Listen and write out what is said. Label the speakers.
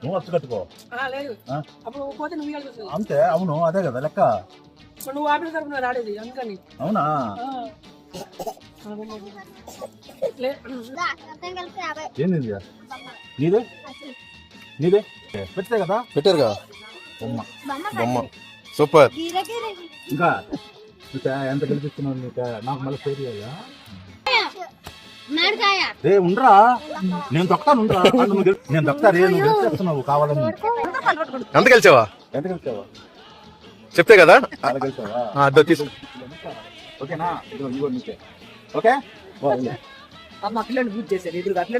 Speaker 1: నువ్వు అచ్చు కట్టుకో అంతే. అవును అదే కదా లెక్క.
Speaker 2: నువ్వు ఆపిన తరపున రాడేది అందుకని.
Speaker 1: అవునా? ఏంది నీదే నీదే పెట్టే కదా?
Speaker 3: పెట్టారు కదా బొమ్మ. సూపర్.
Speaker 1: ఇంకా ఎంత గెలిపిస్తున్నావు నీకు? నాకు మళ్ళీ పేరు కదా. ఉండరా నేను తొక్కాను. ఉండరా నేను తొక్తా రే. నువ్వు గెలిచేస్తున్నావు కావాలని.
Speaker 3: ఎంత గెలిచావా?
Speaker 1: ఎంత గెలిచావా
Speaker 3: చెప్తే కదా.
Speaker 1: తీసు. ఓకేనా? ఓకే
Speaker 2: మా పిల్లలు పూజ చేశారు ఎదురుగా అట్లే